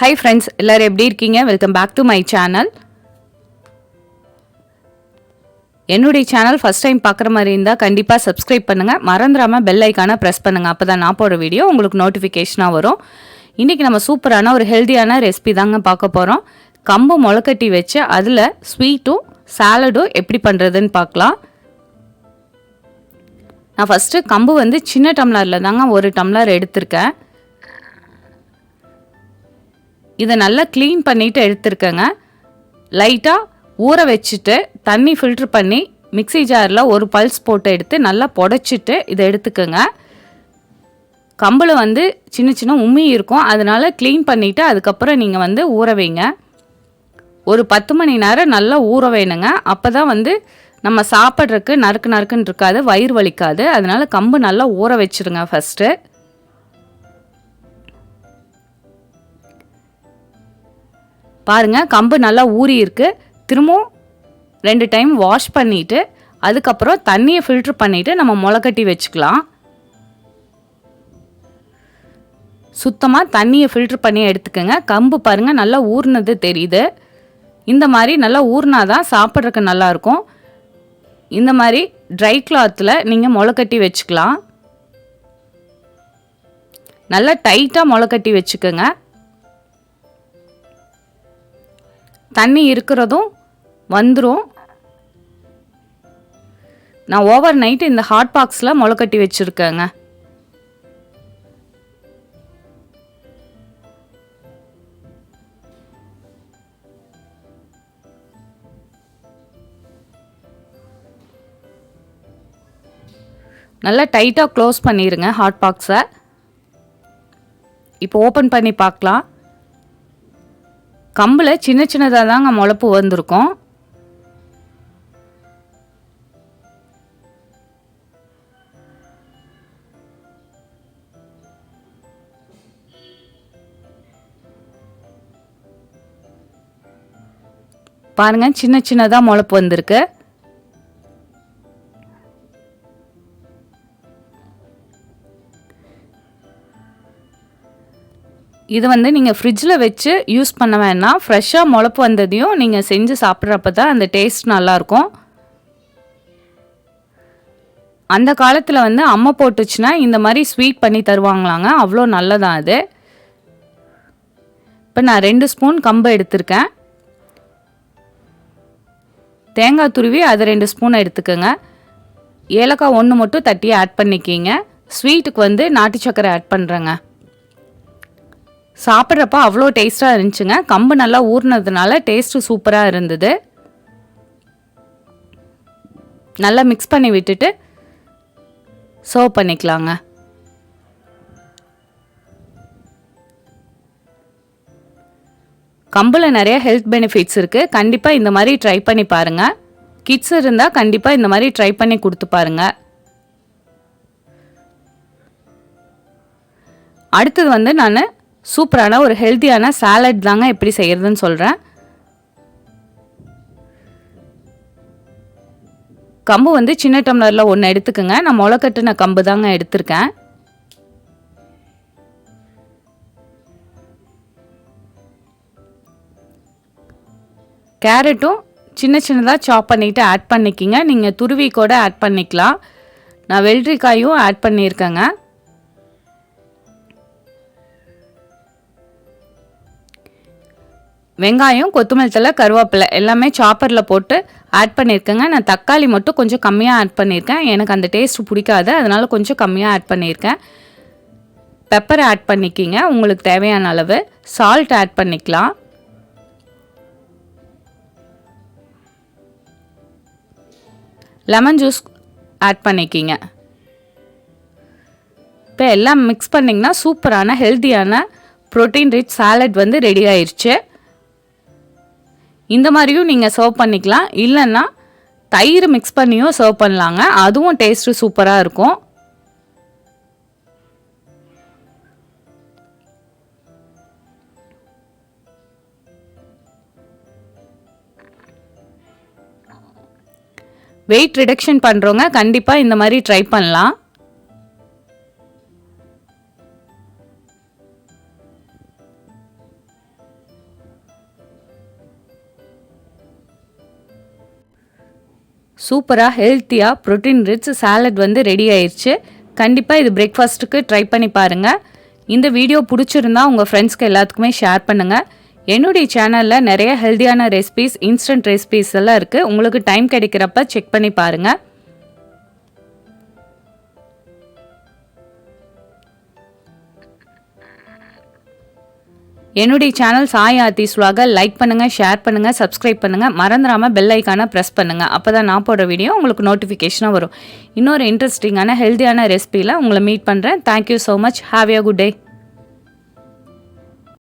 Hi friends, எல்லாரும் எப்படி இருக்கீங்க? Welcome back to my channel. என்னுடைய சேனல் ஃபர்ஸ்ட் டைம் பார்க்குற மாதிரி இருந்தால் கண்டிப்பாக சப்ஸ்கிரைப் பண்ணுங்கள். மறந்துடாமல் பெல் ஐக்கானை ப்ரெஸ் பண்ணுங்கள். அப்போ தான் நான் போடுற வீடியோ உங்களுக்கு நோட்டிஃபிகேஷனாக வரும். இன்றைக்கி நம்ம சூப்பரான ஒரு ஹெல்த்தியான ரெசிபி தாங்க பார்க்க போகிறோம். கம்பு முளைக்கட்டி வச்சு அதில் ஸ்வீட்டும் சாலடும் எப்படி பண்ணுறதுன்னு பார்க்கலாம். நான் ஃபஸ்ட்டு கம்பு வந்து சின்ன டம்ளரில் தாங்க ஒரு டம்ளர் எடுத்திருக்கேன். இதை நல்லா க்ளீன் பண்ணிவிட்டு எடுத்துருக்கேங்க. லைட்டாக ஊற வச்சுட்டு தண்ணி ஃபில்ட்ரு பண்ணி மிக்ஸி ஜாரில் ஒரு பல்ஸ் போட்டு எடுத்து நல்லா புடைச்சிட்டு இதை எடுத்துக்கோங்க. கம்பில் வந்து சின்ன சின்ன உம்மி இருக்கும், அதனால் க்ளீன் பண்ணிவிட்டு அதுக்கப்புறம் நீங்கள் வந்து ஊற வைங்க. ஒரு 10 மணி நேரம் நல்லா ஊற வேணுங்க. அப்போ தான் வந்து நம்ம சாப்பிட்றதுக்கு நறுக்கு நறுக்குன்னு இருக்காது, வயிறு வலிக்காது. அதனால் கம்பு நல்லா ஊற வச்சுருங்க ஃபஸ்ட்டு. பாருங்கள், கம்பு நல்லா ஊறி இருக்குது. திரும்பவும் 2 டைம் வாஷ் பண்ணிவிட்டு அதுக்கப்புறம் தண்ணியை ஃபில்ட்ரு பண்ணிவிட்டு நம்ம முளைக்கட்டி வச்சுக்கலாம். சுத்தமாக தண்ணியை ஃபில்ட்ரு பண்ணி எடுத்துக்கோங்க. கம்பு பாருங்கள் நல்லா ஊறினது தெரியுது. இந்த மாதிரி நல்லா ஊறினா தான் சாப்பிட்றதுக்கு நல்லாயிருக்கும். இந்த மாதிரி ட்ரை கிளாத்தில் நீங்கள் முளைக்கட்டி வச்சுக்கலாம். நல்லா டைட்டாக முளைக்கட்டி வச்சுக்கோங்க. தண்ணி இருக்கிறதும் வந்துடும். நான் ஓவர் நைட்டு இந்த ஹாட் பாக்ஸில் முளைக்கட்டி வச்சுருக்கேங்க. நல்லா டைட்டாக க்ளோஸ் பண்ணிடுங்க ஹாட் பாக்ஸை. இப்போ ஓப்பன் பண்ணி பார்க்கலாம். கம்பில் சின்ன சின்னதாக தாங்க முளைப்பு வந்திருக்கும். பாருங்க, சின்ன சின்னதாக முளைப்பு வந்திருக்கு. இது வந்து நீங்கள் ஃப்ரிட்ஜில் வச்சு யூஸ் பண்ண வேணாம். ஃப்ரெஷ்ஷாக முளைப்பு வந்ததையும் நீங்கள் செஞ்சு சாப்பிட்றப்ப தான் அந்த டேஸ்ட் நல்லாயிருக்கும். அந்த காலத்தில் வந்து அம்மை போட்டுச்சுன்னா இந்த மாதிரி ஸ்வீட் பண்ணி தருவாங்களாங்க. அவ்வளோ நல்லதான் அது. இப்போ நான் 2 ஸ்பூன் கம்பு எடுத்திருக்கேன். தேங்காய் துருவி அதை 2 ஸ்பூன் எடுத்துக்கோங்க. ஏலக்காய் 1 மட்டும் தட்டி ஆட் பண்ணிக்கிங்க. ஸ்வீட்டுக்கு வந்து நாட்டு சர்க்கரை ஆட் பண்ணுறேங்க. சாப்பிட்றப்ப அவ்வளோ டேஸ்ட்டாக இருந்துச்சுங்க. கம்பு நல்லா ஊறினதுனால டேஸ்ட்டு சூப்பராக இருந்தது. நல்லா மிக்ஸ் பண்ணி விட்டுட்டு சர்வ் பண்ணிக்கலாங்க. கம்பில் நிறைய ஹெல்த் பெனிஃபிட்ஸ் இருக்குது. கண்டிப்பாக இந்த மாதிரி ட்ரை பண்ணி பாருங்கள். கிட்ஸ் இருந்தால் கண்டிப்பாக இந்த மாதிரி ட்ரை பண்ணி கொடுத்து பாருங்கள். அடுத்தது வந்து நான் சூப்பரான ஒரு ஹெல்த்தியான சாலட் தாங்க எப்படி செய்கிறதுன்னு சொல்கிறேன். கம்பு வந்து சின்ன டம்ளரில் 1 எடுத்துக்கோங்க. நான் முளைக்கட்டின கம்பு தாங்க எடுத்திருக்கேன். கேரட்டும் சின்ன சின்னதாக சாப் பண்ணிவிட்டு ஆட் பண்ணிக்கிங்க. நீங்கள் துருவி கூட ஆட் பண்ணிக்கலாம். நான் வெள்ளரிக்காயும் ஆட் பண்ணியிருக்கேங்க. வெங்காயம், கொத்தமல்லி தழை, கருவேப்பிலை எல்லாமே சாப்பரில் போட்டு ஆட் பண்ணியிருக்கேங்க. நான் தக்காளி மட்டும் கொஞ்சம் கம்மியாக ஆட் பண்ணியிருக்கேன். எனக்கு அந்த டேஸ்ட் பிடிக்காது, அதனால் கொஞ்சம் கம்மியாக ஆட் பண்ணியிருக்கேன். பெப்பரை ஆட் பண்ணிக்கிங்க உங்களுக்கு தேவையான அளவு. சால்ட் ஆட் பண்ணிக்கலாம். லெமன் ஜூஸ் ஆட் பண்ணிக்கிங்க. இப்போ எல்லாம் மிக்ஸ் பண்ணிங்கன்னா சூப்பரான ஹெல்த்தியான ப்ரோட்டீன் ரிச் சாலட் வந்து ரெடி ஆயிடுச்சு. இந்த மாதிரியும் நீங்கள் சர்வ் பண்ணிக்கலாம். இல்லைன்னா தயிர் மிக்ஸ் பண்ணியும் சர்வ் பண்ணலாங்க. அதுவும் டேஸ்ட்டு சூப்பராக இருக்கும். வெயிட் ரிடக்ஷன் பண்ணுறவங்க கண்டிப்பாக இந்த மாதிரி ட்ரை பண்ணலாம். சூப்பராக ஹெல்த்தியாக ப்ரோட்டீன் ரிச் சாலட் வந்து ரெடி ஆயிடுச்சு. கண்டிப்பாக இது பிரேக்ஃபாஸ்ட்டுக்கு ட்ரை பண்ணி பாருங்கள். இந்த வீடியோ பிடிச்சிருந்தா உங்கள் ஃப்ரெண்ட்ஸ்க்கு எல்லாத்துக்குமே ஷேர் பண்ணுங்கள். என்னுடைய சேனலில் நிறைய ஹெல்த்தியான ரெசிபீஸ், இன்ஸ்டன்ட் ரெசிபீஸ் எல்லாம் இருக்குது. உங்களுக்கு டைம் கிடைக்கிறப்ப செக் பண்ணி பாருங்கள். என்னுடைய channel Sai Aarthi's vlog like பண்ணுங்கள், ஷேர் பண்ணுங்கள், சப்ஸ்கிரைப் பண்ணுங்கள். மறந்துடாமல் பெல் ஐக்கானை ப்ரெஸ் பண்ணுங்கள். அப்போ தான் நான் போடுற வீடியோ உங்களுக்கு நோட்டிஃபிகேஷனாக வரும். இன்னொரு இன்ட்ரெஸ்டிங்கான ஹெல்த்தியான ரெசிபியில் உங்களை மீட் பண்ணுறேன். Thank you so much. Have a good day.